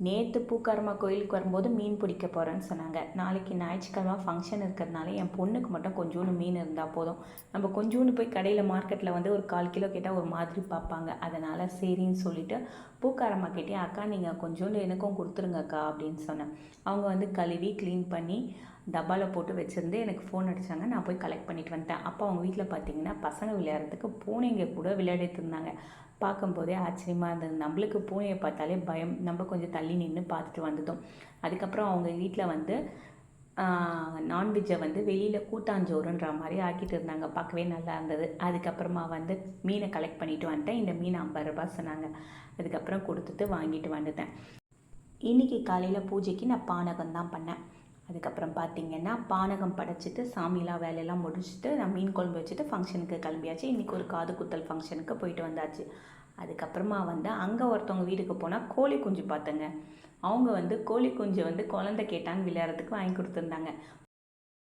நேற்று பூக்காரம்மா கோயிலுக்கு வரும்போது மீன் பிடிக்க போகிறேன்னு சொன்னாங்க. நாளைக்கு ஞாயிற்றுக்கிழமை ஃபங்க்ஷன் இருக்கிறதுனால என் பொண்ணுக்கு மட்டும் கொஞ்சோண்டு மீன் இருந்தால் போதும். நம்ம கொஞ்சோண்டு போய் கடையில் மார்க்கெட்டில் வந்து ஒரு 1/4 கிலோ கேட்டால் ஒரு மாதிரி பார்ப்பாங்க. அதனால் சரின்னு சொல்லிவிட்டு பூக்காரம்மா கிட்டே, அக்கா நீங்கள் கொஞ்சோண்டு எனக்கும் கொடுத்துருங்கக்கா அப்படின்னு சொன்னேன். அவங்க வந்து கழுவி க்ளீன் பண்ணி டப்பாவில் போட்டு வச்சுருந்து எனக்கு ஃபோன் அடித்தாங்க. நான் போய் கலெக்ட் பண்ணிட்டு வந்துட்டேன். அப்போ அவங்க வீட்டில் பார்த்தீங்கன்னா பசங்க விளையாடுறதுக்கு பூனைங்க கூட விளையாடிட்டு இருந்தாங்க. பார்க்கும்போதே ஆச்சரியமாக இருந்தது. நம்மளுக்கு பூனையை பார்த்தாலே பயம். நம்ம கொஞ்சம் தள்ளி நின்று பார்த்துட்டு வந்துட்டோம். அதுக்கப்புறம் அவங்க வீட்டில் வந்து நான்வெஜ்ஜை வந்து வெளியில் கூட்டாஞ்சோறுன்ற மாதிரி ஆக்கிட்டு இருந்தாங்க. பார்க்கவே நல்லா இருந்தது. அதுக்கப்புறமா வந்து மீனை கலெக்ட் பண்ணிவிட்டு வந்துட்டேன். இந்த மீன் 50 ரூபா சொன்னாங்க. அதுக்கப்புறம் கொடுத்துட்டு வாங்கிட்டு வந்துட்டேன். இன்றைக்கி காலையில் பூஜைக்கு நான் பானகம் தான் பண்ணேன். அதுக்கப்புறம் பார்த்திங்கன்னா பானகம் படைச்சிட்டு சாமிலாம் வேலையெல்லாம் முடிச்சுட்டு நான் மீன் குழம்பு வச்சுட்டு ஃபங்க்ஷனுக்கு கிளம்பியாச்சு. இன்றைக்கி ஒரு காது குத்தல் ஃபங்க்ஷனுக்கு போயிட்டு வந்தாச்சு. அதுக்கப்புறமா வந்து அங்கே ஒருத்தவங்க வீட்டுக்கு போனால் கோழி குஞ்சு பார்த்தேங்க. அவங்க வந்து கோழி குஞ்சு வந்து குழந்தை கேட்டான்னு விளையாடுறதுக்கு வாங்கி கொடுத்துருந்தாங்க.